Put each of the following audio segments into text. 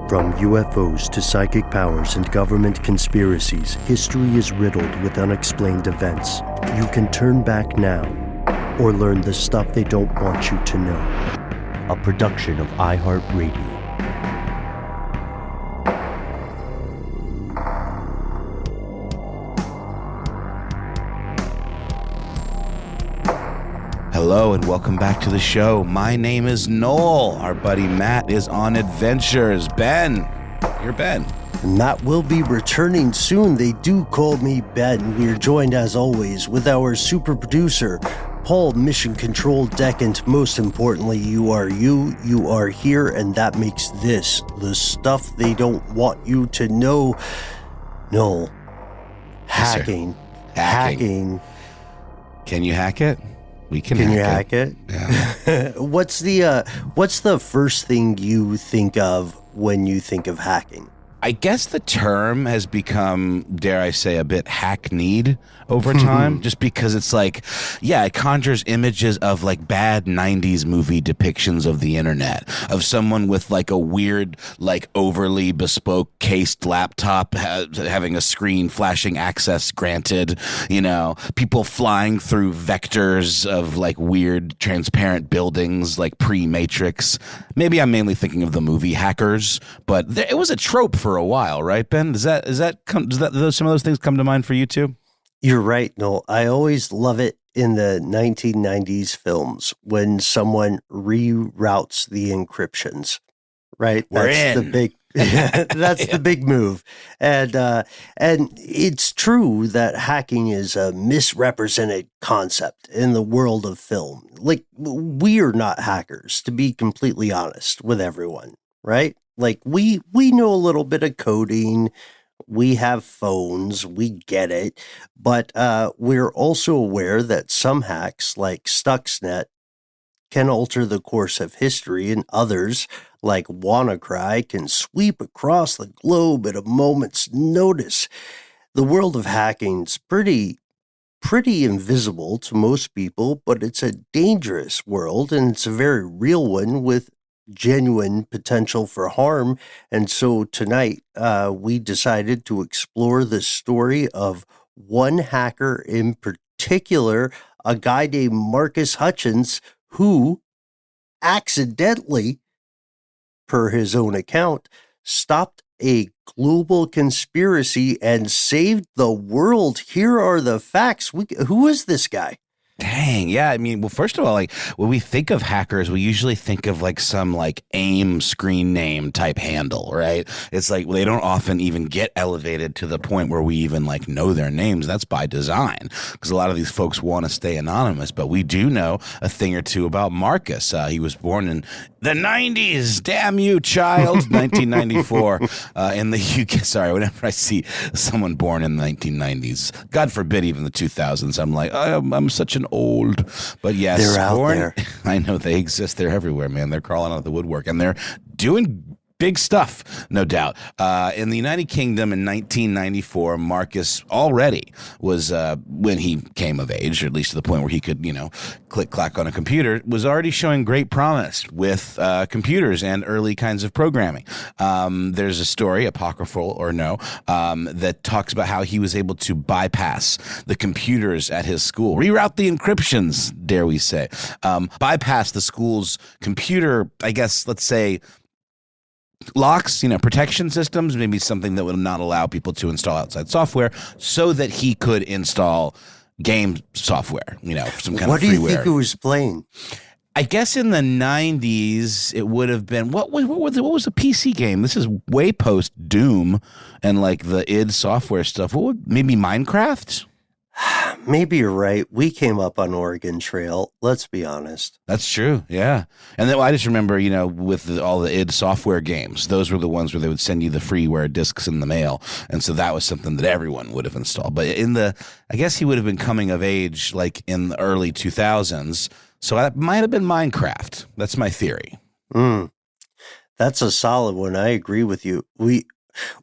From UFOs to psychic powers and government conspiracies, history is riddled with unexplained events. You can turn back now or learn the stuff they don't want you to know. A production of iHeartRadio. Hello and welcome back to the show. My name is Noel. Our buddy Matt is on adventures. Ben, you're Ben. Matt will be returning soon. They do call me Ben. We are joined as always with our super producer, Paul Mission Control Deck, and most importantly, you are here, and that makes this the stuff they don't want you to know. No. Hacking. Hacking. Can you hack it? We can you hack hack it? Yeah. What's the first thing you think of when you think of hacking? I guess the term has become, dare I say, a bit hackneyed over time, just because it's like, yeah, it conjures images of like bad 90s movie depictions of the internet, of someone with like a weird, like overly bespoke cased laptop having a screen flashing access granted, you know, people flying through vectors of like weird transparent buildings like pre-Matrix. Maybe I'm mainly thinking of the movie Hackers, but it was a trope for a while, right, Ben? Does some of those things come to mind for you too? You're right, Noel. I always love it in the 1990s films when someone reroutes the encryptions, right? That's the big move. And it's true that hacking is a misrepresented concept in the world of film. Like, we are not hackers, to be completely honest with everyone, right? Like, we know a little bit of coding, we have phones, we get it, but we're also aware that some hacks, like Stuxnet, can alter the course of history, and others, like WannaCry, can sweep across the globe at a moment's notice. The world of hacking is pretty invisible to most people, but it's a dangerous world, and it's a very real one with genuine potential for harm. And so tonight we decided to explore the story of one hacker in particular, a guy named Marcus Hutchins, who accidentally, per his own account, stopped a global conspiracy and saved the world. Here are the facts. Who is this guy? Dang, yeah. I mean, well, first of all, like when we think of hackers, we usually think of like some like AIM screen name type handle, right? It's like they don't often even get elevated to the point where we even like know their names. That's by design, because a lot of these folks want to stay anonymous. But we do know a thing or two about Marcus. He was born in the 90s. Damn you, child. 1994 in the UK. Sorry, whenever I see someone born in the 1990s, God forbid even the 2000s, I'm like, I'm such an old. But yes, they're out there. I know they exist. They're everywhere, man. They're crawling out of the woodwork, and they're doing big stuff, no doubt. In the United Kingdom in 1994, Marcus already was, when he came of age, or at least to the point where he could, click-clack on a computer, was already showing great promise with computers and early kinds of programming. There's a story, apocryphal or no, that talks about how he was able to bypass the computers at his school, reroute the encryptions, dare we say, bypass the school's computer, I guess, let's say, locks, protection systems, maybe something that would not allow people to install outside software, so that he could install game software, some kind of freeware. What do you think he was playing? I guess in the 90s, it would have been, what was a PC game? This is way post Doom and like the id Software stuff. Maybe Minecraft? Maybe you're right. We came up on Oregon Trail. Let's be honest. That's true. Yeah. And then I just remember, with all the id Software games, those were the ones where they would send you the freeware discs in the mail. And so that was something that everyone would have installed. But I guess he would have been coming of age like in the early 2000s. So that might have been Minecraft. That's my theory. That's a solid one. I agree with you.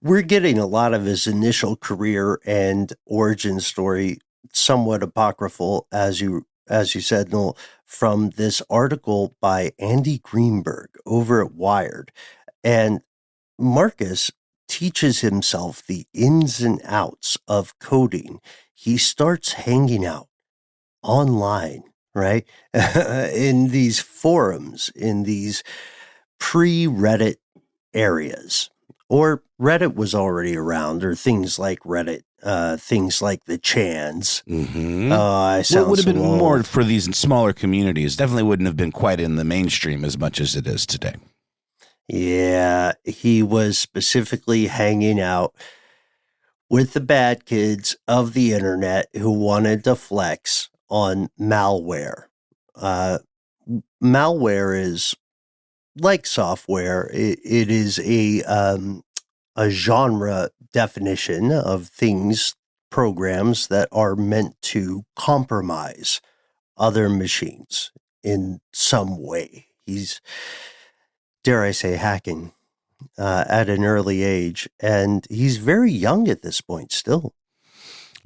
We're getting a lot of his initial career and origin story, somewhat apocryphal, as you said, Noel, from this article by Andy Greenberg over at Wired. And Marcus teaches himself the ins and outs of coding. He starts hanging out online, right? In these forums, in these pre-Reddit areas. Or Reddit was already around, or things like Reddit, things like the Chans. Mm-hmm. I sound Well, it would have been so more old. for these smaller communities. Definitely wouldn't have been quite in the mainstream as much as it is today. Yeah, he was specifically hanging out with the bad kids of the internet who wanted to flex on malware. Malware is like software. It is a genre definition of things, programs that are meant to compromise other machines in some way. He's, dare I say, hacking at an early age, and he's very young at this point still.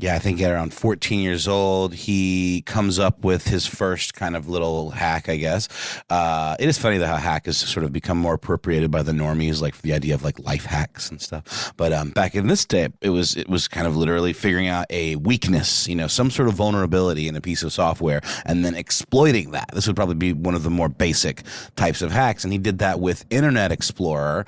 Yeah, I think at around 14 years old, he comes up with his first kind of little hack, I guess. It is funny that how hack has sort of become more appropriated by the normies, like the idea of like life hacks and stuff. But back in this day, it was kind of literally figuring out a weakness, some sort of vulnerability in a piece of software, and then exploiting that. This would probably be one of the more basic types of hacks, and he did that with Internet Explorer,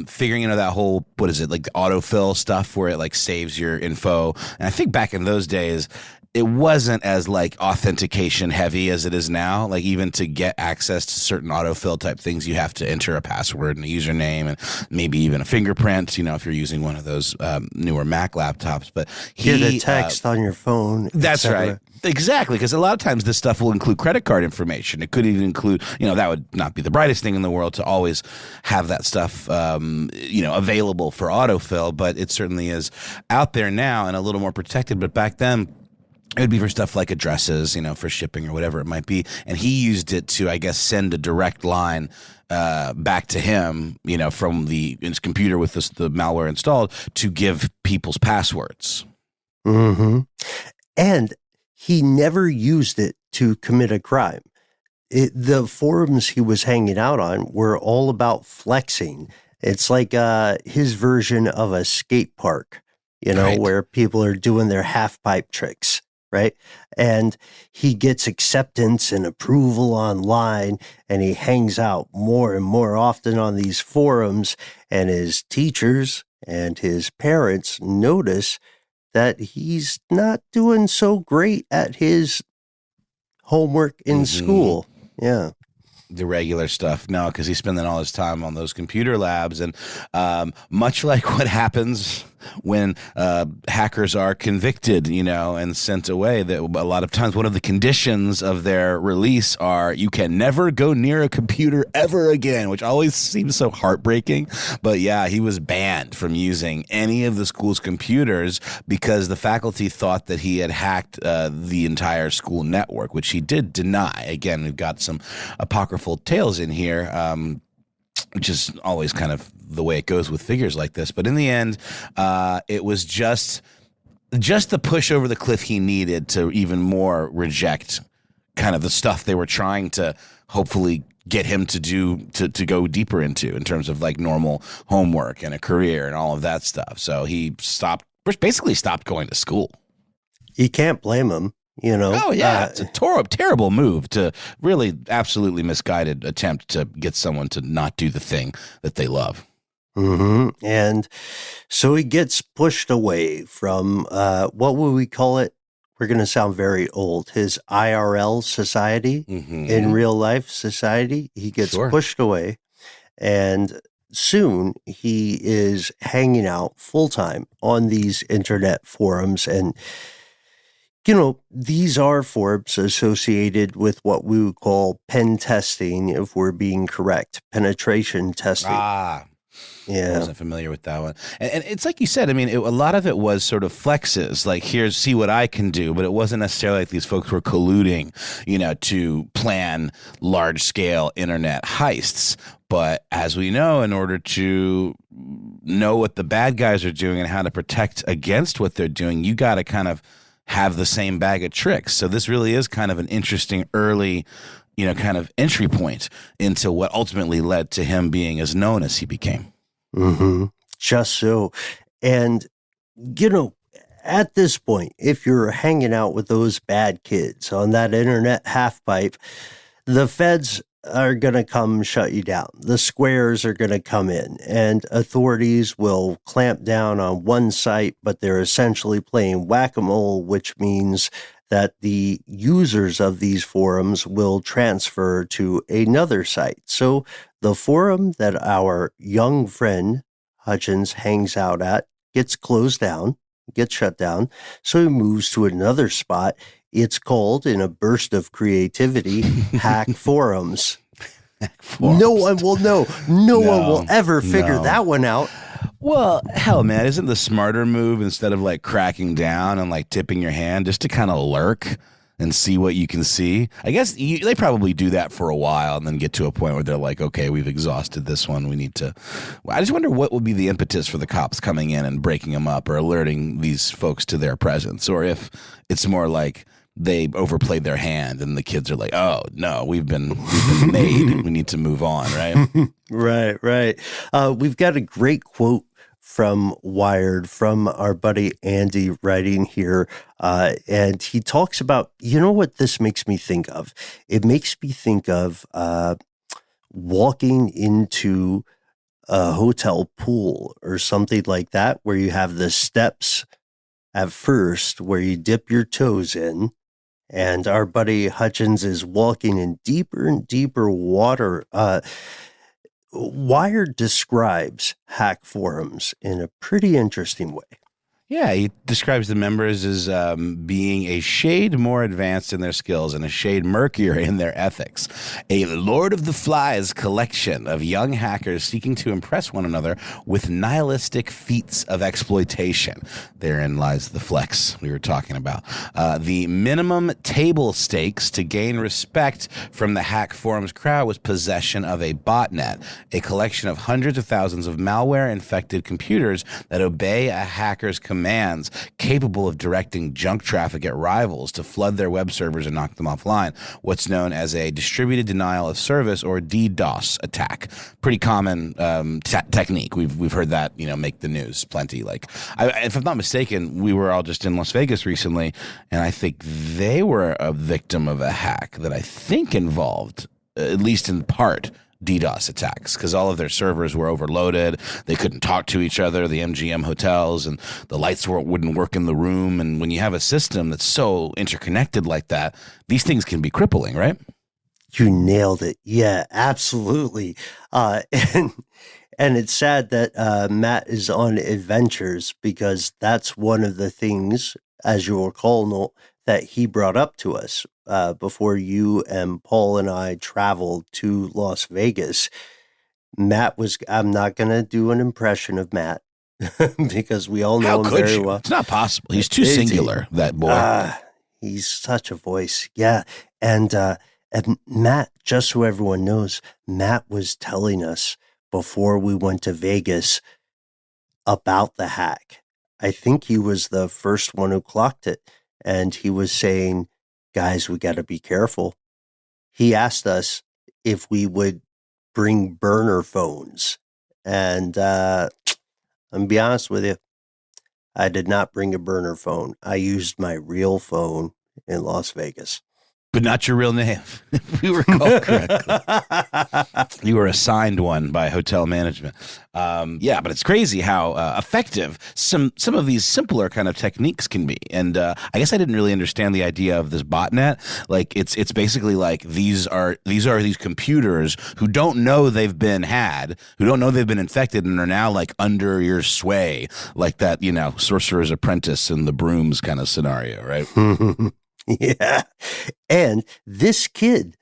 figuring that whole, what is it, like the autofill stuff where it like saves your info. And I think back in those days, it wasn't as like authentication heavy as it is now. Like even to get access to certain autofill type things, you have to enter a password and a username and maybe even a fingerprint, if you're using one of those newer Mac laptops. But get a text on your phone. That's right. Exactly, because a lot of times this stuff will include credit card information. It could even include, that would not be the brightest thing in the world to always have that stuff, available for autofill, but it certainly is out there now and a little more protected. But back then, it would be for stuff like addresses, for shipping or whatever it might be. And he used it to, I guess, send a direct line back to him, from his computer with the malware installed to give people's passwords. Mm-hmm. And he never used it to commit a crime. The forums he was hanging out on were all about flexing. It's like his version of a skate park, Right. where people are doing their half pipe tricks, right? And he gets acceptance and approval online, and he hangs out more and more often on these forums, and his teachers and his parents notice that he's not doing so great at his homework in school. Yeah. The regular stuff. No, because he's spending all his time on those computer labs. And much like what happens when hackers are convicted, and sent away, that a lot of times one of the conditions of their release are you can never go near a computer ever again, which always seems so heartbreaking. But yeah, he was banned from using any of the school's computers because the faculty thought that he had hacked the entire school network, which he did deny. Again, we've got some apocryphal tales in here, which is always kind of the way it goes with figures like this. But in the end, it was just the push over the cliff he needed to even more reject kind of the stuff they were trying to hopefully get him to do, to go deeper into in terms of like normal homework and a career and all of that stuff. So he basically stopped going to school. You can't blame him. Oh, yeah. It's a terrible move, to really absolutely misguided attempt to get someone to not do the thing that they love. Mm-hmm. And so he gets pushed away from, what would we call it? We're going to sound very old. His IRL society, in real life society. He gets pushed away, and soon he is hanging out full time on these internet forums. And these are forums associated with what we would call pen testing, if we're being correct, penetration testing. Yeah. I wasn't familiar with that one. And it's like you said, I mean, a lot of it was sort of flexes, like, see what I can do. But it wasn't necessarily like these folks were colluding, to plan large-scale internet heists. But as we know, in order to know what the bad guys are doing and how to protect against what they're doing, you got to kind of have the same bag of tricks. So this really is kind of an interesting early, kind of entry point into what ultimately led to him being as known as he became. Mm-hmm. Just so. And, you know, at this point, if you're hanging out with those bad kids on that internet half pipe, the feds are going to come shut you down. The squares are going to come in, and authorities will clamp down on one site, but they're essentially playing whack-a-mole, which means that the users of these forums will transfer to another site. So the forum that our young friend Hutchins hangs out at gets closed down, gets shut down. So he moves to another spot. It's called, in a burst of creativity, Hack Forums. No one will know. No one will ever figure that one out. Well, hell, man, isn't the smarter move, instead of like cracking down and like tipping your hand, just to kind of lurk and see what you can see? I guess they probably do that for a while and then get to a point where they're like, okay, we've exhausted this one. We need to. I just wonder what would be the impetus for the cops coming in and breaking them up or alerting these folks to their presence, or if it's more like they overplayed their hand and the kids are like, oh no, we've been made. We need to move on, right? Right. We've got a great quote from Wired from our buddy Andy writing here. And he talks about, you know what this makes me think of? It makes me think of walking into a hotel pool or something like that, where you have the steps at first where you dip your toes in. And our buddy Hutchins is walking in deeper and deeper water. Wired describes hack forums in a pretty interesting way. Yeah, he describes the members as being a shade more advanced in their skills and a shade murkier in their ethics. A Lord of the Flies collection of young hackers seeking to impress one another with nihilistic feats of exploitation. Therein lies the flex we were talking about. The minimum table stakes to gain respect from the hack forums crowd was possession of a botnet, a collection of hundreds of thousands of malware-infected computers that obey a hacker's commands, capable of directing junk traffic at rivals to flood their web servers and knock them offline. What's known as a distributed denial of service, or DDoS attack. Pretty common technique. We've heard that make the news plenty. Like, if I'm not mistaken, we were all just in Las Vegas recently, and I think they were a victim of a hack that I think involved, at least in part, DDoS attacks, because all of their servers were overloaded. They couldn't talk to each other, the MGM hotels, and the lights wouldn't work in the room. And when you have a system that's so interconnected like that, these things can be crippling, right? You nailed it. Yeah, absolutely. And it's sad that Matt is on adventures, because that's one of the things, as you'll recall, Noel, that he brought up to us before you and Paul and I traveled to Las Vegas. Matt was, I'm not going to do an impression of Matt because we all know him very well. It's not possible. He's too singular, that boy. He's such a voice. Yeah. And Matt, just so everyone knows, Matt was telling us before we went to Vegas about the hack. I think he was the first one who clocked it. And he was saying, guys, we got to be careful. He asked us if we would bring burner phones. And I'm going to be honest with you, I did not bring a burner phone. I used my real phone in Las Vegas. But not your real name, if we recall correctly. You were assigned one by hotel management. Yeah, but it's crazy how effective some of these simpler kind of techniques can be. And I guess I didn't really understand the idea of this botnet. Like it's basically like these are these computers who don't know they've been had, who don't know they've been infected, and are now like under your sway, like that Sorcerer's Apprentice and the brooms kind of scenario, right? Yeah. And this kid,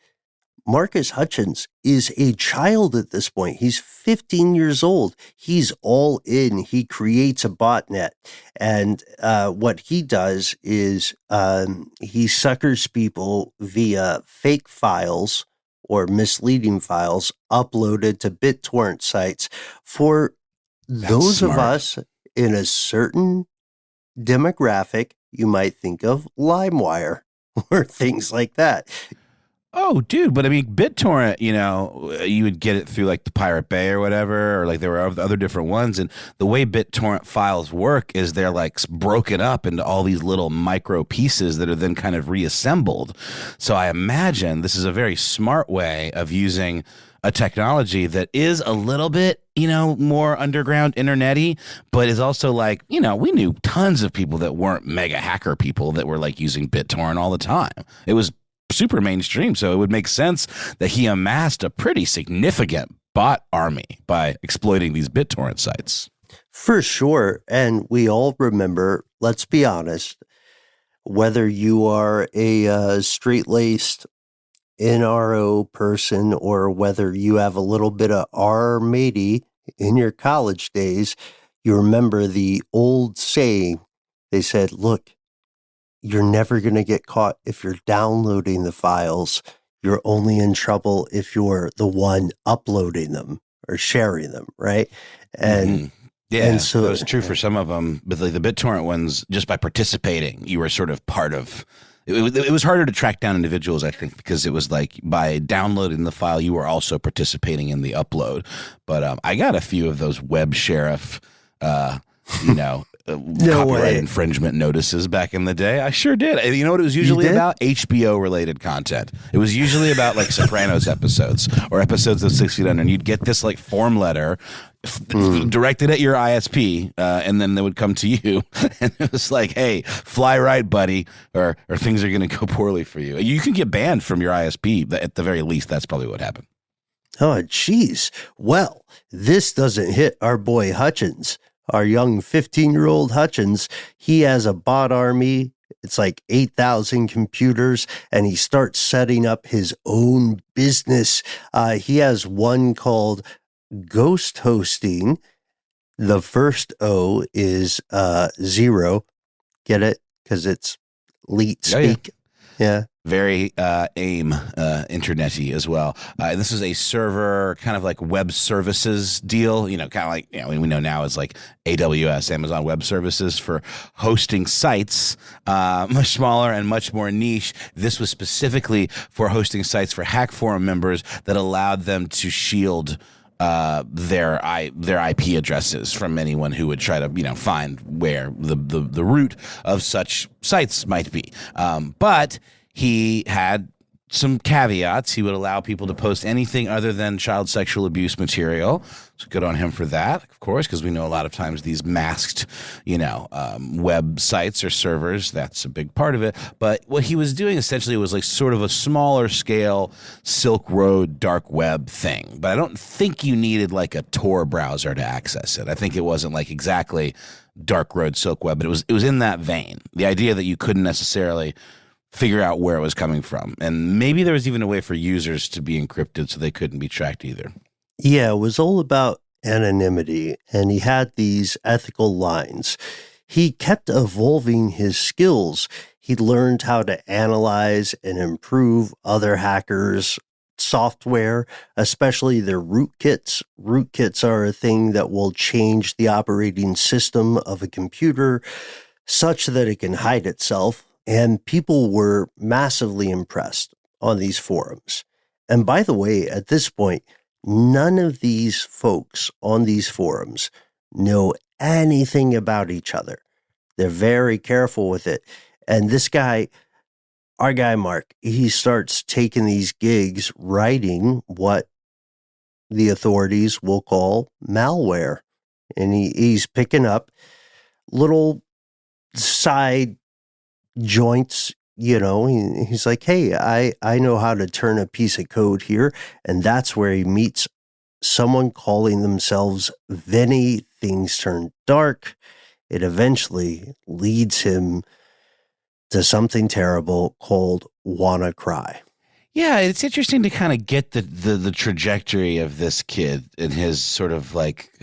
Marcus Hutchins, is a child at this point. He's 15 years old. He's all in. He creates a botnet. And what he does is he suckers people via fake files or misleading files uploaded to BitTorrent sites. For those of us in a certain demographic, you might think of LimeWire or things like that. Oh, dude, but I mean, BitTorrent, you would get it through like the Pirate Bay or whatever, or like there were other different ones. And the way BitTorrent files work is they're like broken up into all these little micro pieces that are then kind of reassembled. So I imagine this is a very smart way of using a technology that is a little bit, more underground internet-y, but is also like, we knew tons of people that weren't mega hacker people that were like using BitTorrent all the time. It was super mainstream, so it would make sense that he amassed a pretty significant bot army by exploiting these BitTorrent sites. For sure. And we all remember, let's be honest, whether you are a straight-laced NRO person or whether you have a little bit of R-matey in your college days, you remember the old saying. They said, look, you're never going to get caught if you're downloading the files. You're only in trouble if you're the one uploading them or sharing them, right? And yeah, and so that was true for some of them, but the BitTorrent ones, just by participating, you were sort of part of. It was harder to track down individuals, I think, because it was like by downloading the file, you were also participating in the upload. But I got a few of those web sheriff, copyright infringement notices back in the day. I sure did. You know what it was usually about? HBO related content. It was usually about like Sopranos episodes or episodes of 6 Feet Under. And you'd get this like form letter directed at your ISP, and then they would come to you, and it was like, "Hey, fly right, buddy, or things are going to go poorly for you." You can get banned from your ISP, but at the very least, that's probably what happened. Oh, geez. Well, this doesn't hit our boy Hutchins. Our young 15-year-old Hutchins, he has a bot army. It's like 8,000 computers, and he starts setting up his own business. He has one called Ghost Hosting. The first O is zero. Get it? Because it's leet speak. Yeah. Very AIM internet-y as well. This is a server kind of like web services deal, kind of like, we know now is like AWS, Amazon Web Services, for hosting sites, much smaller and much more niche. This was specifically for hosting sites for hack forum members that allowed them to shield their IP addresses from anyone who would try to find where the root of such sites might be. But he had some caveats. He would allow people to post anything other than child sexual abuse material. So good on him for that, of course, because we know a lot of times these masked, websites or servers, that's a big part of it. But what he was doing essentially was like sort of a smaller scale Silk Road dark web thing. But I don't think you needed like a Tor browser to access it. I think it wasn't like exactly dark road Silk Web, but it was in that vein. The idea that you couldn't necessarily figure out where it was coming from. And maybe there was even a way for users to be encrypted so they couldn't be tracked either. Yeah, it was all about anonymity, and he had these ethical lines. He kept evolving his skills. He learned how to analyze and improve other hackers' software, especially their rootkits. Rootkits are a thing that will change the operating system of a computer such that it can hide itself. And people were massively impressed on these forums. And by the way, at this point, none of these folks on these forums know anything about each other. They're very careful with it. And this guy, our guy Mark, he starts taking these gigs writing what the authorities will call malware. And he's picking up little side joints, he's like, hey, I know how to turn a piece of code here. And that's where he meets someone calling themselves Vinny. Things turn dark. It eventually leads him to something terrible called WannaCry. Yeah, it's interesting to kind of get the trajectory of this kid and his sort of like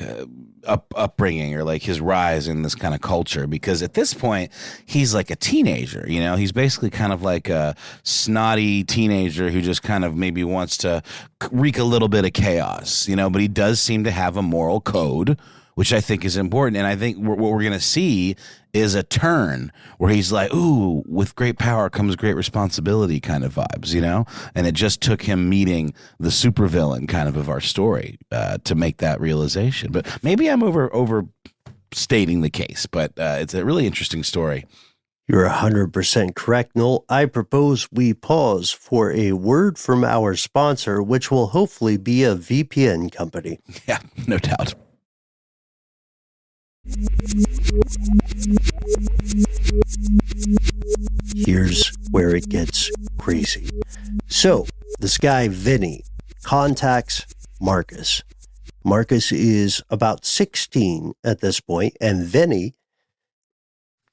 upbringing or like his rise in this kind of culture, because at this point he's like a teenager, he's basically kind of like a snotty teenager who just kind of maybe wants to wreak a little bit of chaos, but he does seem to have a moral code, which I think is important. And I think what we're going to see is a turn where he's like, ooh, with great power comes great responsibility kind of vibes, you know? And it just took him meeting the supervillain kind of our story to make that realization. But maybe I'm overstating the case, but it's a really interesting story. You're 100% correct, Noel. I propose we pause for a word from our sponsor, which will hopefully be a VPN company. Yeah, no doubt. Here's where it gets crazy. So, this guy, Vinny, contacts Marcus. Marcus is about 16 at this point, and Vinny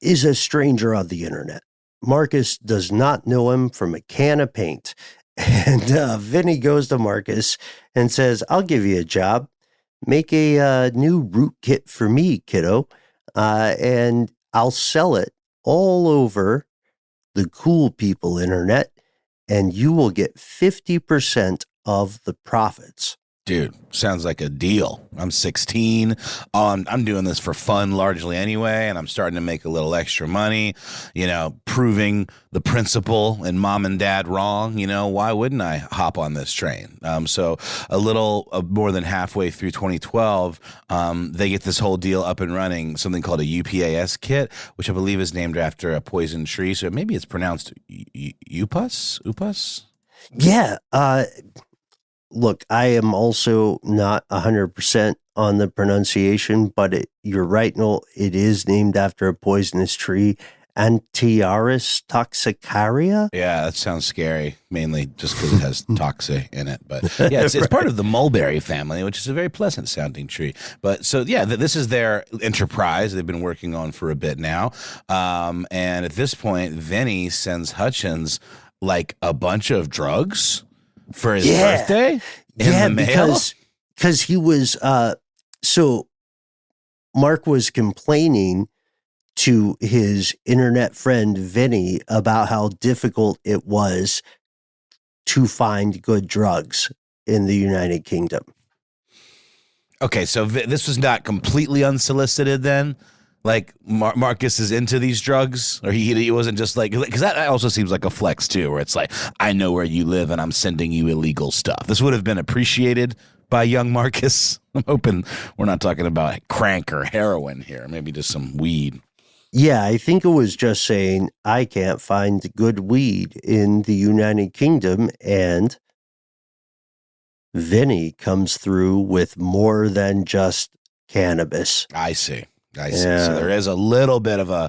is a stranger on the internet. Marcus does not know him from a can of paint. And Vinny goes to Marcus and says, I'll give you a job. Make a new rootkit for me, kiddo, and I'll sell it all over the cool people internet, and you will get 50% of the profits. Dude, sounds like a deal. I'm 16. I'm doing this for fun largely anyway, and I'm starting to make a little extra money, you know, proving the principal and mom and dad wrong. You know, why wouldn't I hop on this train? So a little more than halfway through 2012, they get this whole deal up and running, something called a UPAS kit, which I believe is named after a poison tree. So maybe it's pronounced Upus? Upus? Yeah. Look, I am also not 100% on the pronunciation, but you're right, Noel. It is named after a poisonous tree, Antiaris toxicaria. Yeah, that sounds scary, mainly just because it has toxic in it. But yeah, it's right. Part of the mulberry family, which is a very pleasant sounding tree. But so, yeah, this is their enterprise they've been working on for a bit now. And at this point, Vinny sends Hutchins like a bunch of drugs for his birthday in the mail? because he was so Mark was complaining to his internet friend Vinny about how difficult it was to find good drugs in the United Kingdom. Okay, so this was not completely unsolicited then? Like Marcus is into these drugs, or he wasn't just like, because that also seems like a flex too, where it's like, I know where you live and I'm sending you illegal stuff. This would have been appreciated by young Marcus. I'm hoping we're not talking about crank or heroin here, maybe just some weed. Yeah, I think it was just saying, I can't find good weed in the United Kingdom, and Vinny comes through with more than just cannabis. I see. Yeah. So there is a little bit of a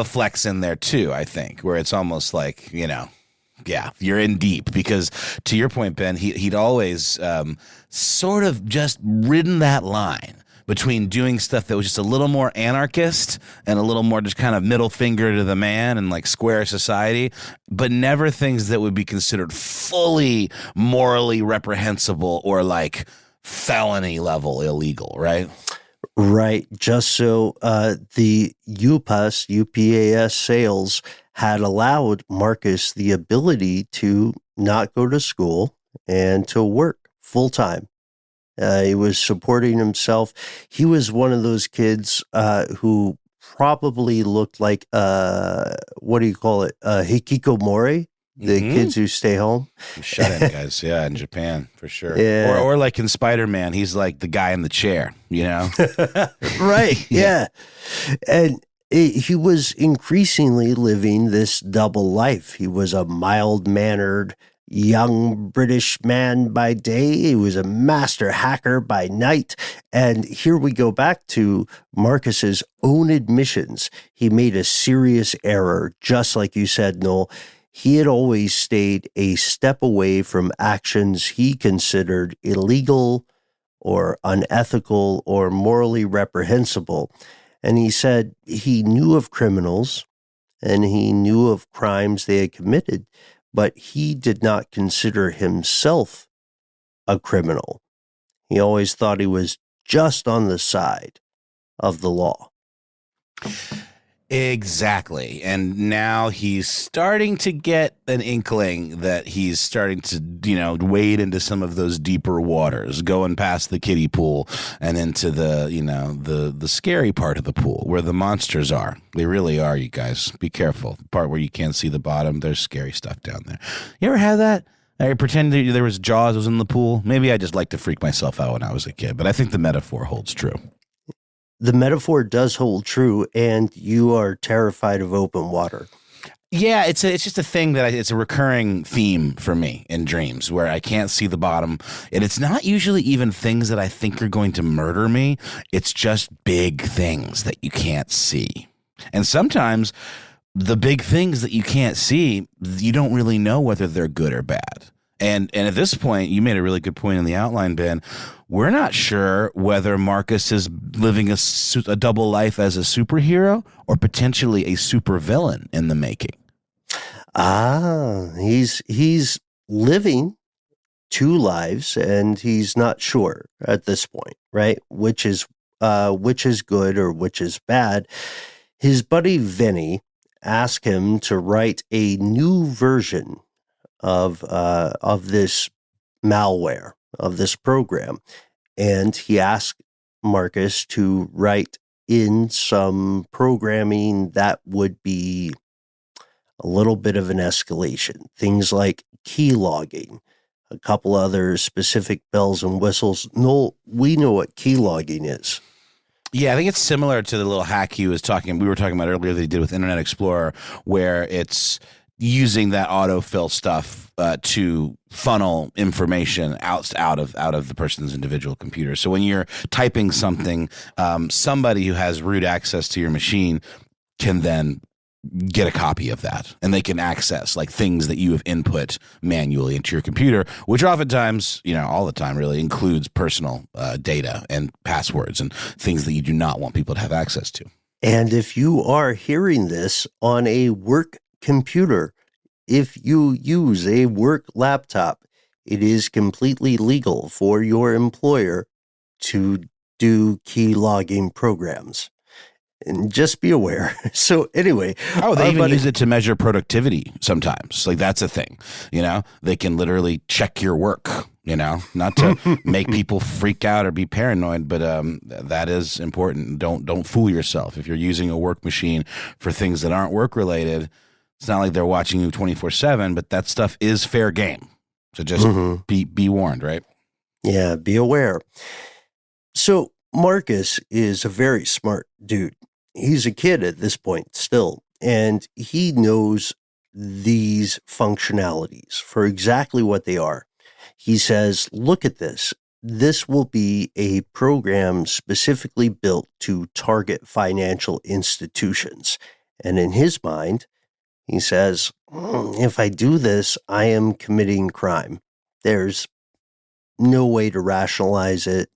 flex in there too, I think, where it's almost like, you know, yeah, you're in deep, because to your point, Ben, he'd always sort of just ridden that line between doing stuff that was just a little more anarchist and a little more just kind of middle finger to the man and like square society, but never things that would be considered fully morally reprehensible or like felony level illegal, right? Right. Just so the UPAS sales had allowed Marcus the ability to not go to school and to work full time. He was supporting himself. He was one of those kids who probably looked like, what do you call it? Hikikomori. The kids who stay home. Shut-in guys, yeah, in Japan, for sure. Yeah. Or like in Spider-Man, he's like the guy in the chair, you know? Right, yeah. And he was increasingly living this double life. He was a mild-mannered young British man by day. He was a master hacker by night. And here we go back to Marcus's own admissions. He made a serious error, just like you said, Noel. He had always stayed a step away from actions he considered illegal or unethical or morally reprehensible. And he said he knew of criminals and he knew of crimes they had committed, but he did not consider himself a criminal. He always thought he was just on the side of the law. Exactly. And now he's starting to get an inkling that he's starting to, wade into some of those deeper waters, going past the kiddie pool and into the scary part of the pool where the monsters are. They really are, you guys. Be careful. The part where you can't see the bottom, there's scary stuff down there. You ever had that? I pretended there was Jaws was in the pool. Maybe I just like to freak myself out when I was a kid, but I think the metaphor holds true. The metaphor does hold true, and you are terrified of open water. Yeah, it's just a thing that it's a recurring theme for me in dreams where I can't see the bottom. And it's not usually even things that I think are going to murder me. It's just big things that you can't see. And sometimes the big things that you can't see, you don't really know whether they're good or bad. And at this point, you made a really good point in the outline, Ben. We're not sure whether Marcus is living a double life as a superhero or potentially a supervillain in the making. He's living two lives, and he's not sure at this point, right? Which is good or which is bad. His buddy Vinny asked him to write a new version of this malware, of this program. And he asked Marcus to write in some programming that would be a little bit of an escalation. Things like key logging, a couple other specific bells and whistles. No, we know what key logging is. Yeah, I think it's similar to the little hack we were talking about earlier that he did with Internet Explorer, where it's using that autofill stuff to funnel information out of the person's individual computer. So when you're typing something, somebody who has root access to your machine can then get a copy of that, and they can access like things that you have input manually into your computer, which oftentimes, all the time really includes personal data and passwords and things that you do not want people to have access to. And if you are hearing this on a work computer, if you use a work laptop, it is completely legal for your employer to do key logging programs. And just be aware. So anyway. Oh, they even use it to measure productivity sometimes. Like that's a thing, they can literally check your work, not to make people freak out or be paranoid, but that is important. Don't fool yourself. If you're using a work machine for things that aren't work related, it's not like they're watching you 24/7, but that stuff is fair game. So just be warned, right? Yeah, be aware. So Marcus is a very smart dude. He's a kid at this point still, and he knows these functionalities for exactly what they are. He says, look at this. This will be a program specifically built to target financial institutions. And in his mind, he says, if I do this, I am committing crime. There's no way to rationalize it.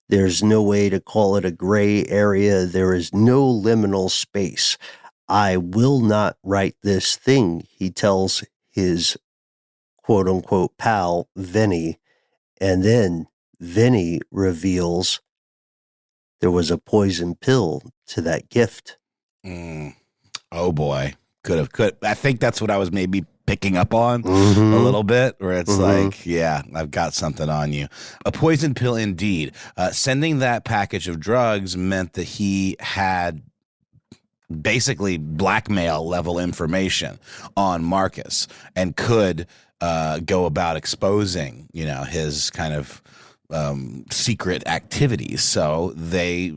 There's no way to call it a gray area. There is no liminal space. I will not write this thing, he tells his quote-unquote pal, Vinny. And then Vinny reveals there was a poison pill to that gift. Oh, boy. Could. I think that's what I was maybe picking up on a little bit, where it's like, yeah, I've got something on you. A poison pill indeed. Sending that package of drugs meant that he had basically blackmail level information on Marcus and could go about exposing, his kind of secret activities. So they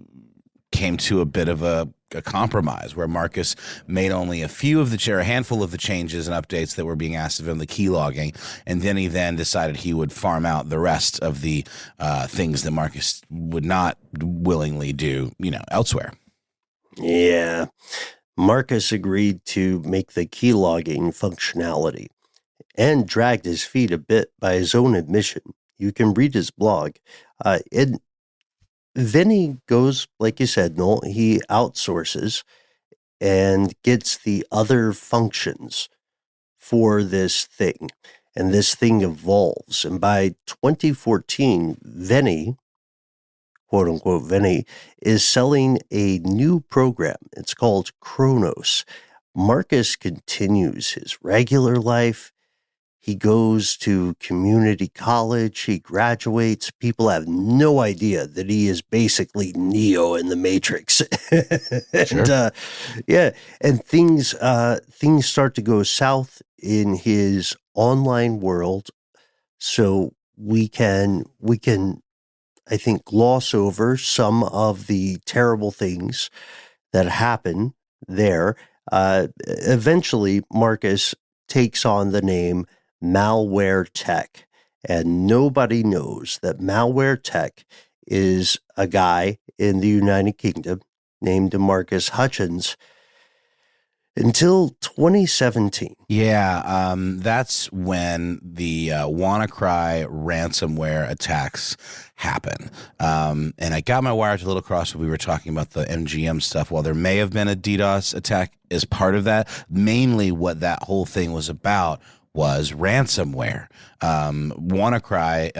came to a bit of a compromise where Marcus made only a handful of the changes and updates that were being asked of him, the key logging, and then he decided he would farm out the rest of the things that Marcus would not willingly do, elsewhere. Yeah. Marcus agreed to make the key logging functionality and dragged his feet a bit by his own admission. You can read his blog. Vinny goes, like you said, Noel, he outsources and gets the other functions for this thing. And this thing evolves. And by 2014, Vinny, quote unquote Vinny, is selling a new program. It's called Kronos. Marcus continues his regular life. He goes to community college. He graduates. People have no idea that he is basically Neo in the Matrix. And things start to go south in his online world. So we can, I think, gloss over some of the terrible things that happen there. Eventually, Marcus takes on the name Malware Tech, and nobody knows that Malware Tech is a guy in the United Kingdom named Marcus Hutchins until 2017. Yeah, that's when the WannaCry ransomware attacks happen. And I got my wires a little crossed when we were talking about the MGM stuff. While there may have been a DDoS attack as part of that, mainly what that whole thing was about was ransomware. WannaCry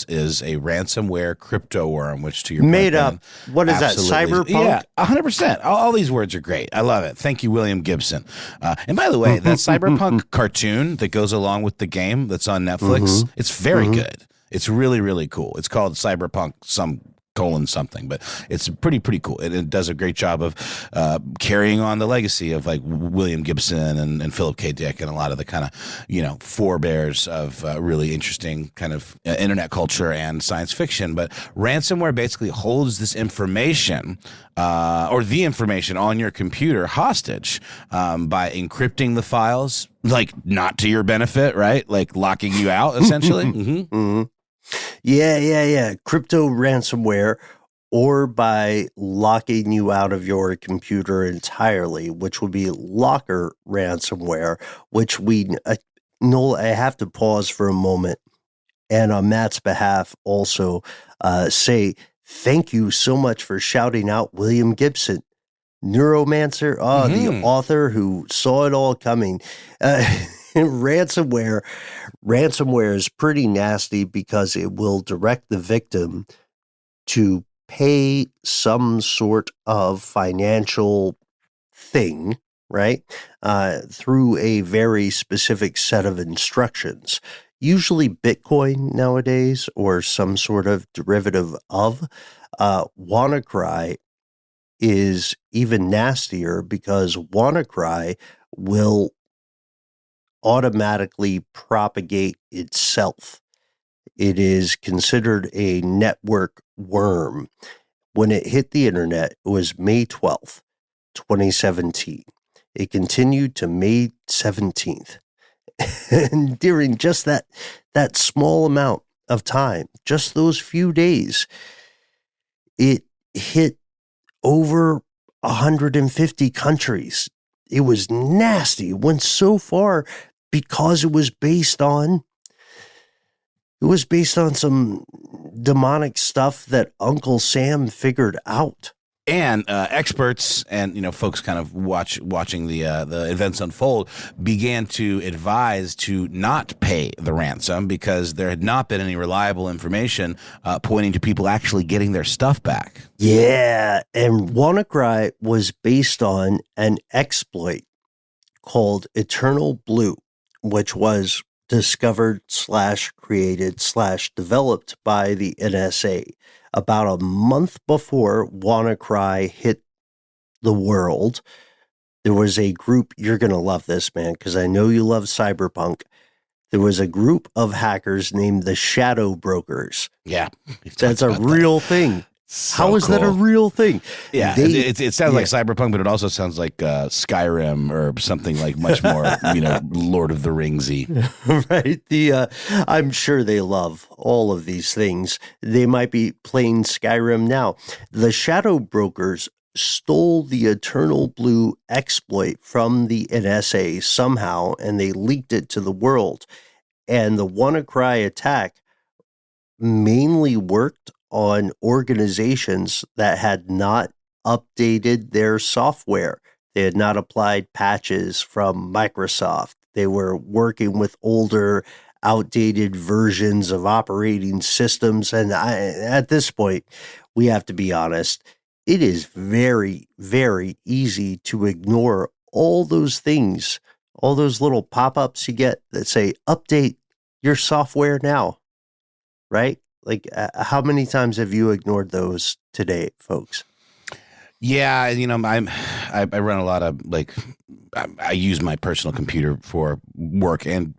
is a ransomware crypto worm, which to your made point, up. Ben, What is that? Cyberpunk? Yeah, 100%. All these words are great. I love it. Thank you, William Gibson. And by the way, that cyberpunk cartoon that goes along with the game that's on Netflix, it's very good. It's really, really cool. It's called Cyberpunk something, but it's pretty cool. It does a great job of carrying on the legacy of like William Gibson and Philip K. Dick and a lot of the kind of, forebears of really interesting kind of internet culture and science fiction. But ransomware basically holds this information or the information on your computer hostage by encrypting the files, like not to your benefit, right? Like locking you out essentially. Yeah. Crypto ransomware, or by locking you out of your computer entirely, which would be locker ransomware, which Noel, I have to pause for a moment. And on Matt's behalf, also say thank you so much for shouting out William Gibson, Neuromancer, the author who saw it all coming. Ransomware is pretty nasty because it will direct the victim to pay some sort of financial thing, right? Through a very specific set of instructions, usually Bitcoin nowadays or some sort of derivative of. WannaCry is even nastier because WannaCry will automatically propagate itself. It is considered a network worm. When it hit the internet, it was May 12th, 2017. It continued to May 17th. And during just that small amount of time, just those few days, it hit over 150 countries. It was nasty. It went so far because it was based on some demonic stuff that Uncle Sam figured out. And experts and folks kind of watching the events unfold began to advise to not pay the ransom because there had not been any reliable information pointing to people actually getting their stuff back. Yeah, and WannaCry was based on an exploit called Eternal Blue, which was discovered / created / developed by the NSA about a month before WannaCry hit the world. There was a group, you're going to love this, man, because I know you love cyberpunk. There was a group of hackers named the Shadow Brokers. Yeah. That's a real thing. So How is that a real thing? Yeah, it sounds like cyberpunk, but it also sounds like Skyrim or something like much more, Lord of the Ringsy. Right. I'm sure they love all of these things. They might be playing Skyrim now. The Shadow Brokers stole the Eternal Blue exploit from the NSA somehow, and they leaked it to the world. And the WannaCry attack mainly worked on organizations that had not updated their software. They had not applied patches from Microsoft. They were working with older, outdated versions of operating systems. And at this point, we have to be honest, it is very, very easy to ignore all those things, all those little pop-ups you get that say, update your software now, right? Like, how many times have you ignored those today, folks? Yeah, I run a lot of I use my personal computer for work and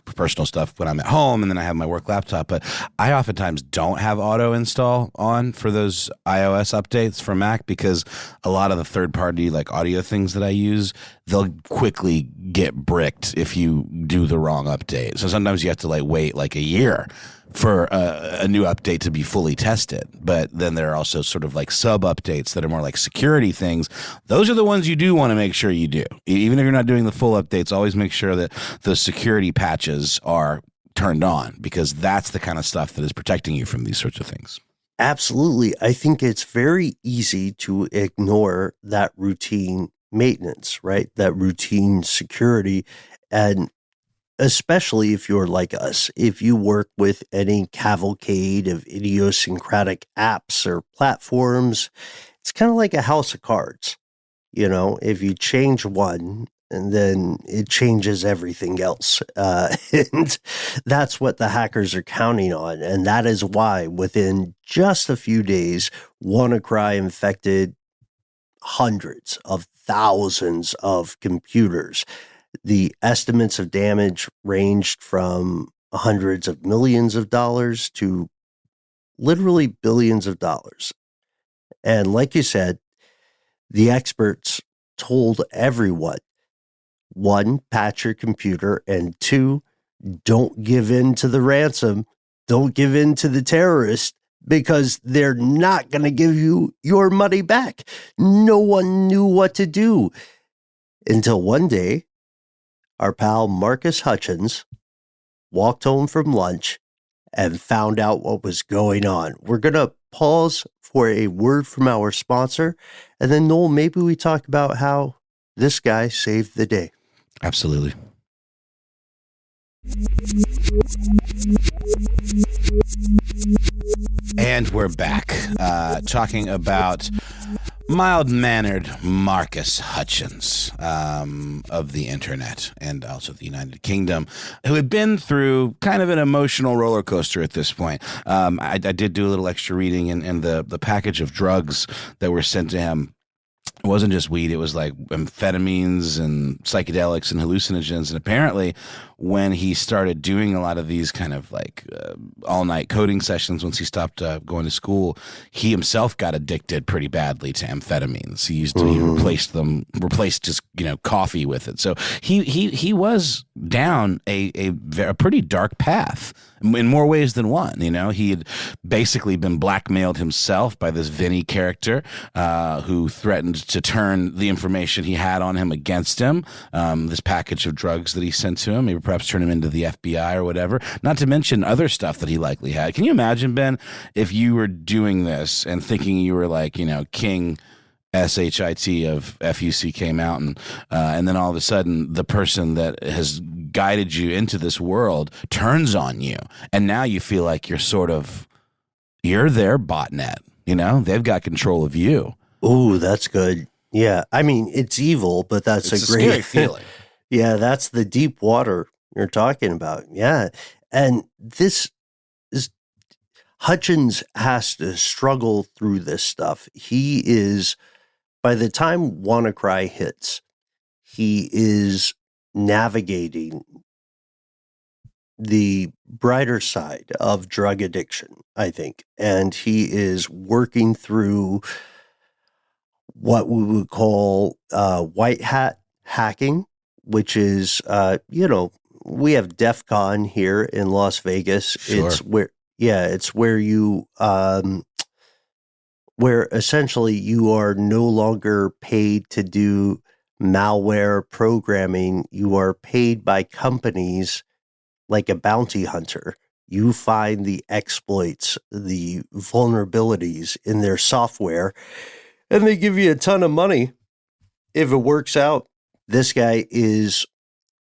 personal stuff when I'm at home, and then I have my work laptop. But I oftentimes don't have auto install on for those iOS updates for Mac because a lot of the third party audio things that I use, they'll quickly get bricked if you do the wrong update. So sometimes you have to wait a year for a new update to be fully tested. But then there are also sort of sub updates that are more like security things. Those are the ones you do want to make sure you do. Even if you're not doing the full updates, always make sure that the security patches are turned on, because that's the kind of stuff that is protecting you from these sorts of things. Absolutely. I think it's very easy to ignore that routine maintenance, right? That routine security. And especially if you're like us, if you work with any cavalcade of idiosyncratic apps or platforms, it's kind of like a house of cards. If you change one, and then it changes everything else. And that's what the hackers are counting on. And that is why within just a few days, WannaCry infected hundreds of thousands of computers. The estimates of damage ranged from hundreds of millions of dollars to literally billions of dollars. And like you said, the experts told everyone, 1, patch your computer, and 2, don't give in to the ransom. Don't give in to the terrorists, because they're not going to give you your money back. No one knew what to do until one day, our pal Marcus Hutchins walked home from lunch and found out what was going on. We're going to pause for a word from our sponsor, and then, Noel, maybe we talk about how this guy saved the day. Absolutely. And we're back talking about mild-mannered Marcus Hutchins of the internet and also the United Kingdom, who had been through kind of an emotional roller coaster at this point. I did do a little extra reading in the package of drugs that were sent to him. It wasn't just weed. It was amphetamines and psychedelics and hallucinogens. And apparently when he started doing a lot of these kind of all-night coding sessions, once he stopped going to school, he himself got addicted pretty badly to amphetamines. He used to he replaced just coffee with it. So he was down a pretty dark path in more ways than one. He had basically been blackmailed himself by this Vinny character who threatened to turn the information he had on him against him. This package of drugs that he sent to him, maybe perhaps turn him into the FBI or whatever, not to mention other stuff that he likely had. Can you imagine, Ben, if you were doing this and thinking you were King SHIT of FUCK Mountain, and then all of a sudden the person that has guided you into this world turns on you, and now you feel like you're their botnet. They've got control of you. Oh, that's good. Yeah, I mean, it's evil, but it's a great scary feeling. Yeah, that's the deep water you're talking about. Yeah, and this is Hutchins has to struggle through this stuff. He is, by the time WannaCry hits, he is navigating the brighter side of drug addiction, I think. And he is working through what we would call white hat hacking, which is, we have DEF CON here in Las Vegas. Sure. It's where you, where essentially you are no longer paid to do malware programming. You are paid by companies like a bounty hunter. You find the exploits, the vulnerabilities in their software, and they give you a ton of money if it works out. This guy is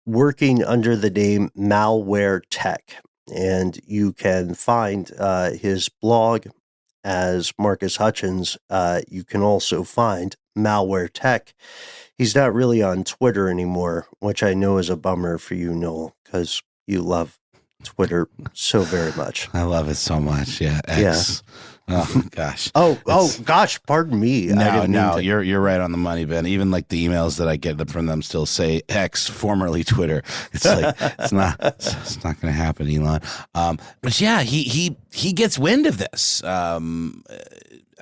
working under the name Malware Tech, and you can find his blog as Marcus Hutchins. You can also find Malware Tech. He's not really on Twitter anymore, which I know is a bummer for you, Noel, because you love Twitter so very much. I love it so much. Yeah. X. Yeah. Oh gosh. Gosh. Pardon me. No. You're right on the money, Ben. Even like the emails that I get from them still say X, formerly Twitter. It's like it's not going to happen, Elon. But yeah, he gets wind of this.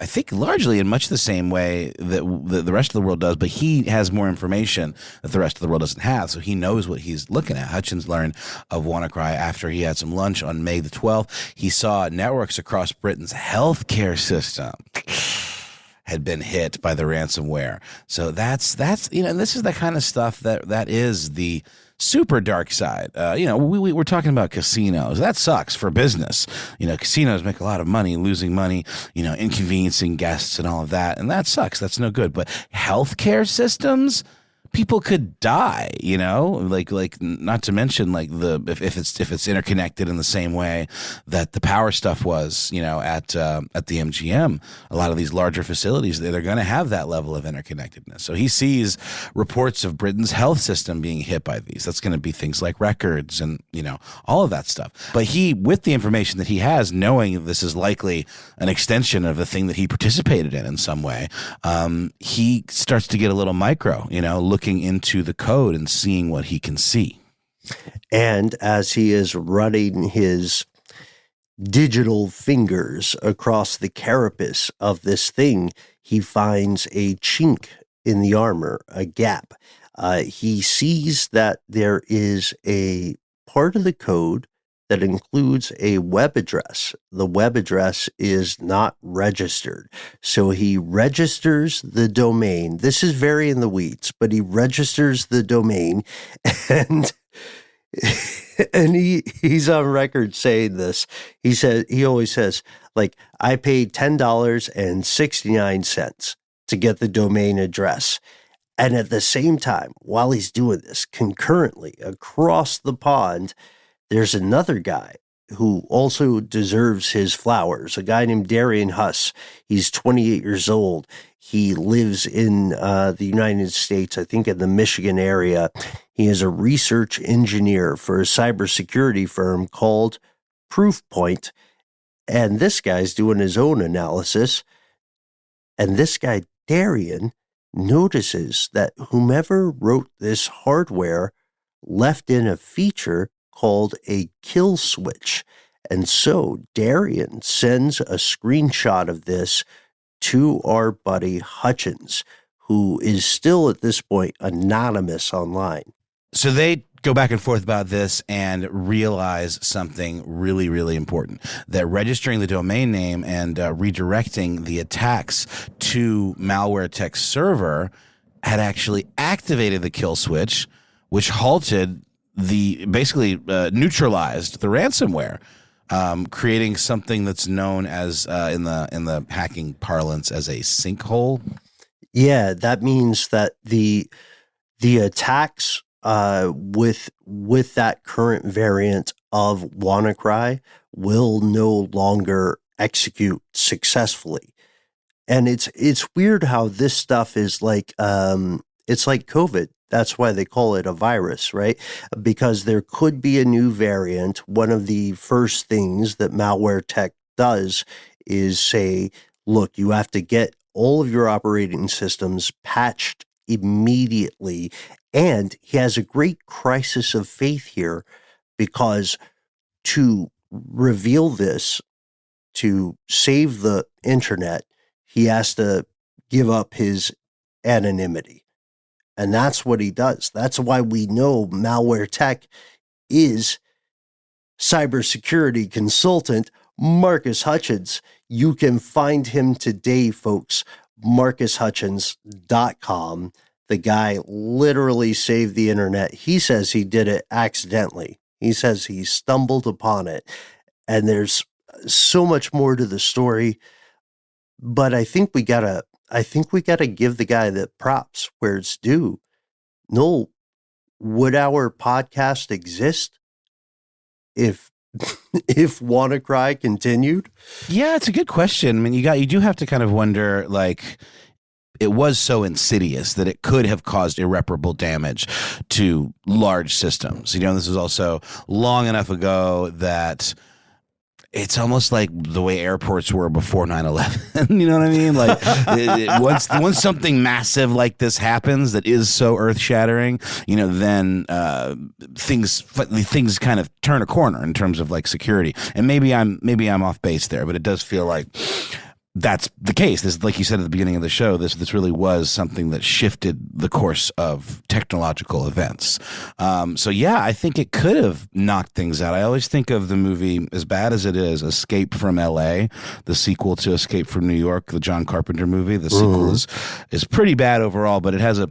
I think largely in much the same way that the rest of the world does, but he has more information that the rest of the world doesn't have, so he knows what he's looking at. Hutchins learned of WannaCry after he had some lunch on May the 12th. He saw networks across Britain's healthcare system had been hit by the ransomware. So that's and this is the kind of stuff that is the super dark side. We're talking about casinos. That sucks for business. Casinos make a lot of money, losing money, inconveniencing guests and all of that. And that sucks. That's no good. But healthcare systems, people could die, like not to mention like if it's interconnected in the same way that the power stuff was, at the MGM. A lot of these larger facilities, they're going to have that level of interconnectedness. So he sees reports of Britain's health system being hit by these. That's going to be things like records and all of that stuff. But he, with the information that he has, knowing this is likely an extension of the thing that he participated in some way, he starts to get a little micro, looking into the code and seeing what he can see. And as he is running his digital fingers across the carapace of this thing, he finds a chink in the armor, a gap. He sees that there is a part of the code that includes a web address. The web address is not registered. So he registers the domain. This is very in the weeds, but he registers the domain and he's on record saying this. He always says, like, I paid $10.69 to get the domain address. And at the same time, while he's doing this, concurrently across the pond, there's another guy who also deserves his flowers, a guy named Darian Huss. He's 28 years old. He lives in the United States, I think in the Michigan area. He is a research engineer for a cybersecurity firm called Proofpoint. And this guy's doing his own analysis. And this guy, Darian, notices that whomever wrote this hardware left in a feature called a kill switch. And so Darian sends a screenshot of this to our buddy Hutchins, who is still at this point anonymous online. So they go back and forth about this and realize something really, really important, that registering the domain name and redirecting the attacks to Malware Tech's server had actually activated the kill switch, which halted neutralized the ransomware, creating something that's known as in the hacking parlance as a sinkhole. Yeah, that means that the attacks with that current variant of WannaCry will no longer execute successfully. And it's weird how this stuff is like it's like COVID. That's why they call it a virus, right? Because there could be a new variant. One of the first things that Malware Tech does is say, look, you have to get all of your operating systems patched immediately. And he has a great crisis of faith here, because to reveal this, to save the internet, he has to give up his anonymity. And that's what he does. That's why we know Malware Tech is cybersecurity consultant Marcus Hutchins. You can find him today, folks, marcushutchins.com. The guy literally saved the internet. He says he did it accidentally. He says he stumbled upon it. And there's so much more to the story. But I think we gotta give the guy the props where it's due. Noel, would our podcast exist if if WannaCry continued? Yeah, it's a good question. I mean, you do have to kind of wonder, like, it was so insidious that it could have caused irreparable damage to large systems. This was also long enough ago that it's almost like the way airports were before 9/11. You know what I mean? Like once something massive like this happens that is so earth-shattering, then things kind of turn a corner in terms of like security. And maybe I'm off base there, but it does feel like that's the case. This, like you said at the beginning of the show, this really was something that shifted the course of technological events. So yeah, I think it could have knocked things out. I always think of the movie, as bad as it is, Escape from L.A., the sequel to Escape from New York, the John Carpenter movie. The sequel is pretty bad overall, but it has a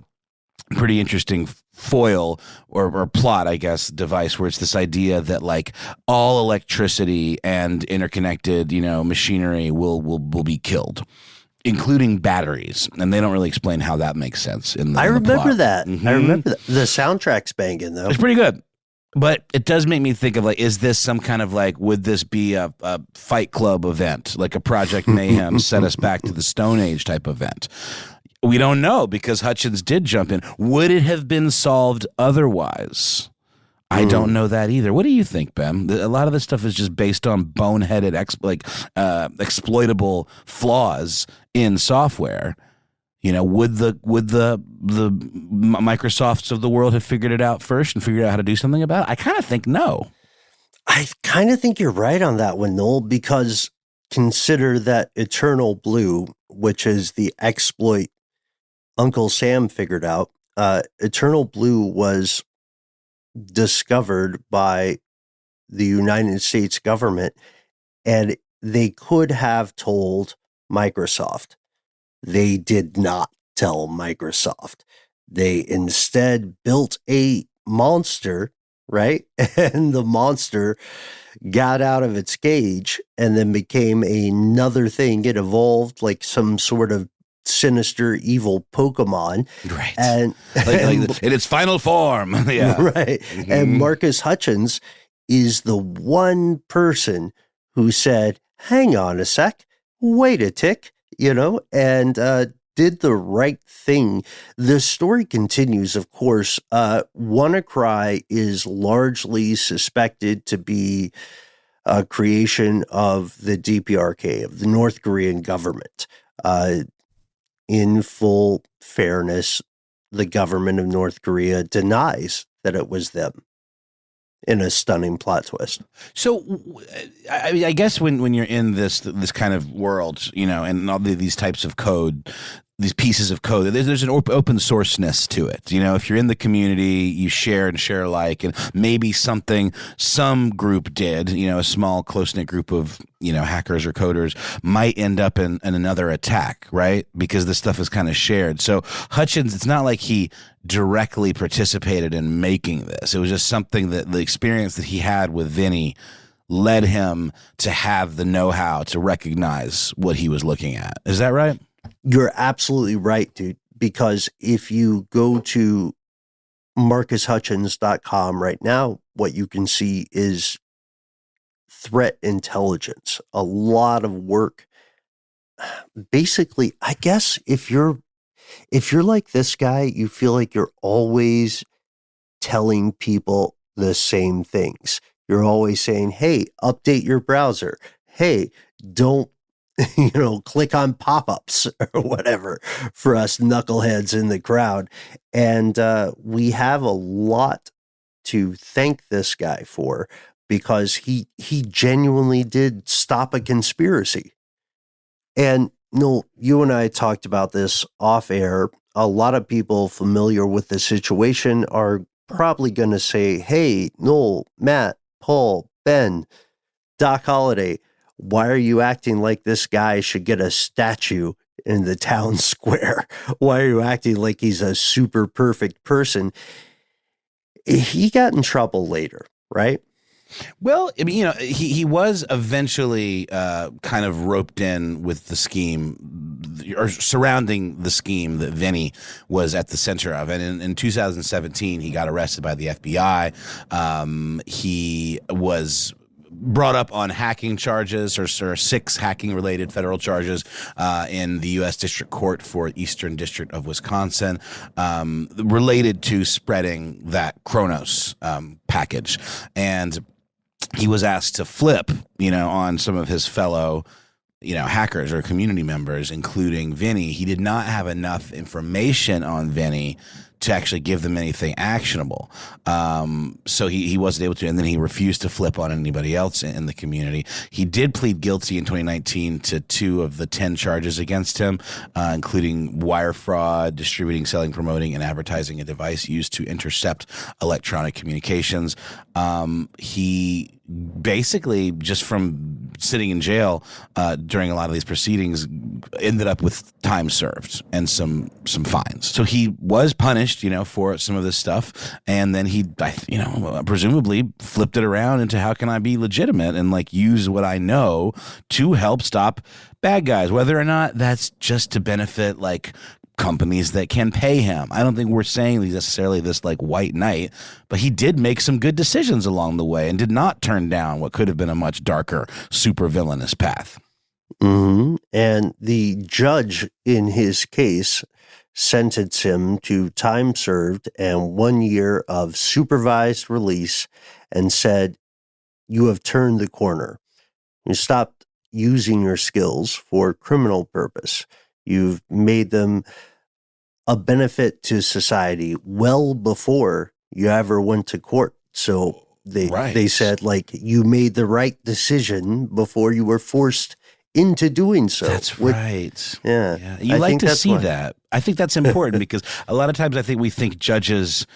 pretty interesting foil or plot, I guess, device, where it's this idea that like all electricity and interconnected, machinery will be killed, including batteries, and they don't really explain how that makes sense. I remember that. I remember that. The soundtrack's banging though. It's pretty good. But it does make me think of like, is this some kind of like, would this be a Fight Club event, like a Project Mayhem set us back to the Stone Age type event? We don't know, because Hutchins did jump in. Would it have been solved otherwise? I don't know that either. What do you think, Ben? A lot of this stuff is just based on boneheaded, exploitable flaws in software. Would the Microsofts of the world have figured it out first and figured out how to do something about it? I kind of think no. I kind of think you're right on that one, Noel, because consider that Eternal Blue, which is the exploit Uncle Sam figured out. Eternal Blue was discovered by the United States government, and they could have told Microsoft. They did not tell Microsoft. They instead built a monster, right? And the monster got out of its cage and then became another thing. It evolved like some sort of sinister evil Pokemon, right? And in its final form. Yeah, right. And Marcus Hutchins is the one person who said, hang on a sec, wait a tick, and did the right thing. The story continues, of course. WannaCry is largely suspected to be a creation of the DPRK, of the North Korean government. In full fairness, the government of North Korea denies that it was them, in a stunning plot twist. So, I mean, I guess when you're in this kind of world, and all these types of code, these pieces of code, there's an open sourceness to it. If you're in the community, you share and share alike, and maybe some group did, a small close-knit group of, hackers or coders might end up in another attack, right? Because this stuff is kind of shared. So Hutchins, it's not like he directly participated in making this. It was just something that the experience that he had with Vinny led him to have the know-how to recognize what he was looking at. Is that right? You're absolutely right, dude, because if you go to marcushutchins.com right now, what you can see is threat intelligence, a lot of work. Basically, I guess if you're like this guy, you feel like you're always telling people the same things. You're always saying, hey, update your browser. Hey, don't click on pop-ups or whatever for us knuckleheads in the crowd. And we have a lot to thank this guy for, because he genuinely did stop a conspiracy. And Noel, you and I talked about this off air. A lot of people familiar with the situation are probably going to say, hey, Noel, Matt, Paul, Ben, Doc Holliday, why are you acting like this guy should get a statue in the town square? Why are you acting like he's a super perfect person? He got in trouble later, right? Well, I mean, he was eventually kind of roped in with the scheme, or surrounding the scheme that Vinny was at the center of. And in 2017, he got arrested by the FBI. He was brought up on hacking charges or 6 hacking-related federal charges in the U.S. District Court for Eastern District of Wisconsin related to spreading that Kronos package. And he was asked to flip, on some of his fellow hackers or community members, including Vinny. He did not have enough information on Vinny to actually give them anything actionable. So he wasn't able to, and then he refused to flip on anybody else in the community. He did plead guilty in 2019 to 2 of the 10 charges against him, including wire fraud, distributing, selling, promoting, and advertising a device used to intercept electronic communications. He basically, just from sitting in jail during a lot of these proceedings, ended up with time served and some fines. So he was punished, for some of this stuff, and then he, presumably flipped it around into how can I be legitimate and use what I know to help stop bad guys, whether or not that's just to benefit companies that can pay him. I don't think we're saying he's necessarily this white knight, but he did make some good decisions along the way and did not turn down what could have been a much darker, super villainous path. Mm-hmm. And the judge in his case sentenced him to time served and 1 year of supervised release and said, "You have turned the corner. You stopped using your skills for criminal purpose. You've made them a benefit to society well before you ever went to court." So they said, you made the right decision before you were forced into doing so. That's right. Yeah. You like to see that. I think that's important because a lot of times I think we think judges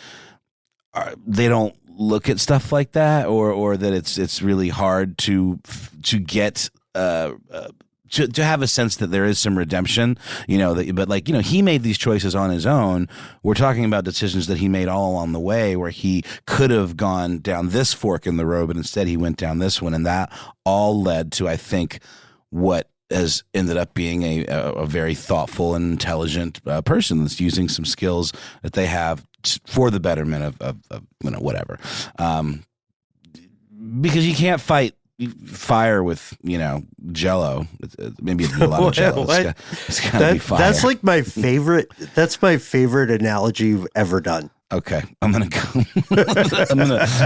they don't look at stuff like that, or that it's really hard to get to have a sense that there is some redemption, but he made these choices on his own. We're talking about decisions that he made all along the way where he could have gone down this fork in the road, but instead he went down this one. And that all led to, I think, what has ended up being a very thoughtful and intelligent person that's using some skills that they have for the betterment of whatever. Because you can't fight fire with Jello. Maybe it's a lot of Jello. It's gotta be fire. That's my favorite. That's my favorite analogy you've ever done. Okay, I'm gonna go.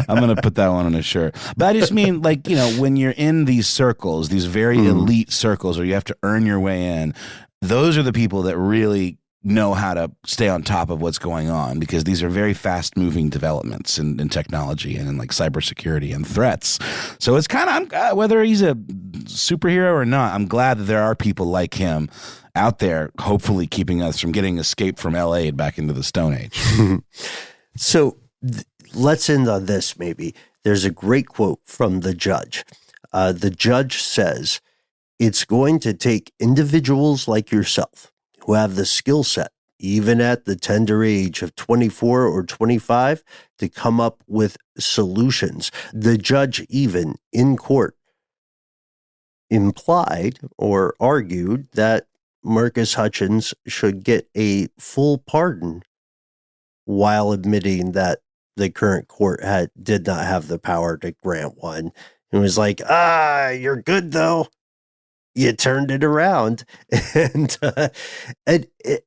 I'm gonna put that one on a shirt. But I just mean, when you're in these circles, these very elite circles, where you have to earn your way in, those are the people that really know how to stay on top of what's going on, because these are very fast-moving developments in technology and in cybersecurity and threats. So it's kind of, whether he's a superhero or not, I'm glad that there are people like him out there, hopefully keeping us from getting escaped from LA back into the Stone Age. So let's end on this, maybe. There's a great quote from the judge. The judge says, "It's going to take individuals like yourself who have the skill set, even at the tender age of 24 or 25, to come up with solutions." The judge, even in court, implied or argued that Marcus Hutchins should get a full pardon, while admitting that the current court did not have the power to grant one. It was you're good though. You turned it around, and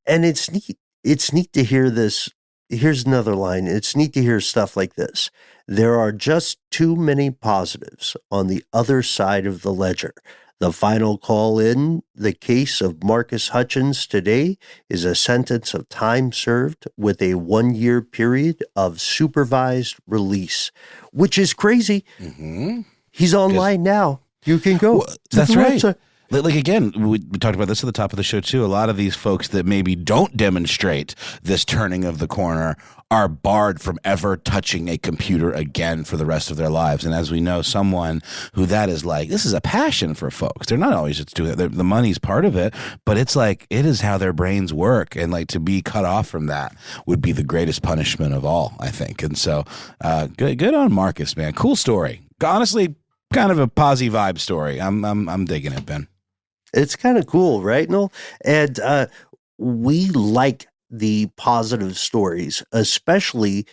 it's neat. It's neat to hear this. Here's another line. It's neat to hear stuff like this. "There are just too many positives on the other side of the ledger. The final call in the case of Marcus Hutchins today is a sentence of time served with a 1 year period of supervised release," which is crazy. Mm-hmm. He's online now. You can go. Well, that's right. Again, we talked about this at the top of the show too. A lot of these folks that maybe don't demonstrate this turning of the corner are barred from ever touching a computer again for the rest of their lives. And as we know, someone who that is this is a passion for folks. They're not always just doing it. The money's part of it, but it's it is how their brains work. And to be cut off from that would be the greatest punishment of all, I think. And so good on Marcus, man. Cool story. Honestly, kind of a posy vibe story. I'm digging it, Ben. It's kind of cool, right, Noel? And we like the positive stories, especially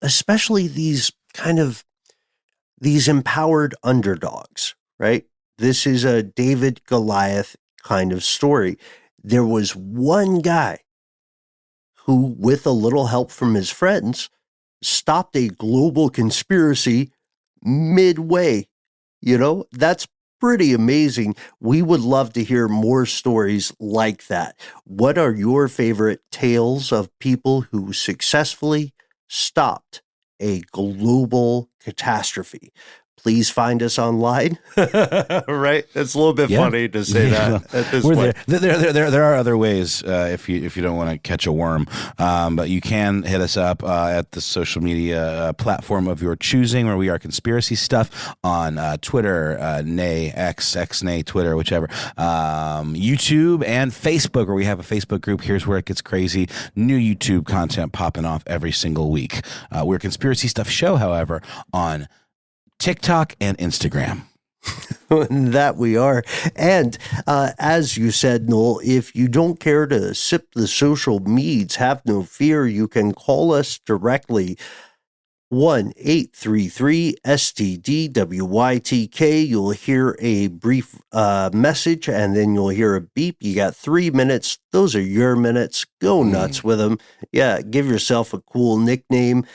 these kind of these empowered underdogs, right? This is a David Goliath kind of story. There was one guy who, with a little help from his friends, stopped a global conspiracy midway. That's pretty amazing. We would love to hear more stories like that. What are your favorite tales of people who successfully stopped a global catastrophe? Please find us online. Right? It's a little bit funny to say that at this point. There are other ways if you don't want to catch a worm, but you can hit us up at the social media platform of your choosing, where we are Conspiracy Stuff on Twitter, X, Twitter, whichever, YouTube, and Facebook, where we have a Facebook group. Here's where it gets crazy. New YouTube content popping off every single week. We're Conspiracy Stuff Show, however, on TikTok and Instagram. That we are. And as you said, Noel, if you don't care to sip the social meds, have no fear. You can call us directly. 1-833-STDWYTK. You'll hear a brief message, and then you'll hear a beep. You got 3 minutes. Those are your minutes. Go nuts with them. Yeah, give yourself a cool nickname.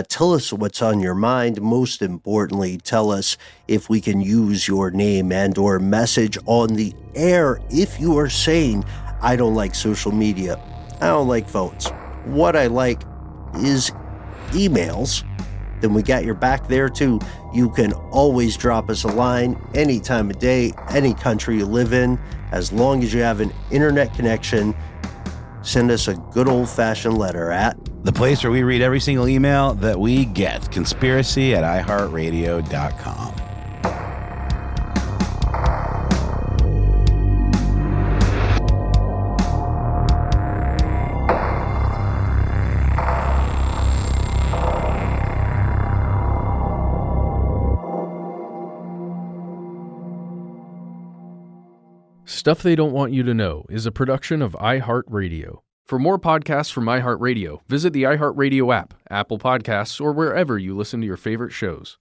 Tell us what's on your mind. Most importantly, tell us if we can use your name and or message on the air. If you are saying, I don't like social media, I don't like phones, what I like is emails, then we got your back there too. You can always drop us a line any time of day, any country you live in, as long as you have an internet connection. Send us a good old-fashioned letter at the place where we read every single email that we get, conspiracy@iHeartRadio.com. Stuff They Don't Want You to Know is a production of iHeartRadio. For more podcasts from iHeartRadio, visit the iHeartRadio app, Apple Podcasts, or wherever you listen to your favorite shows.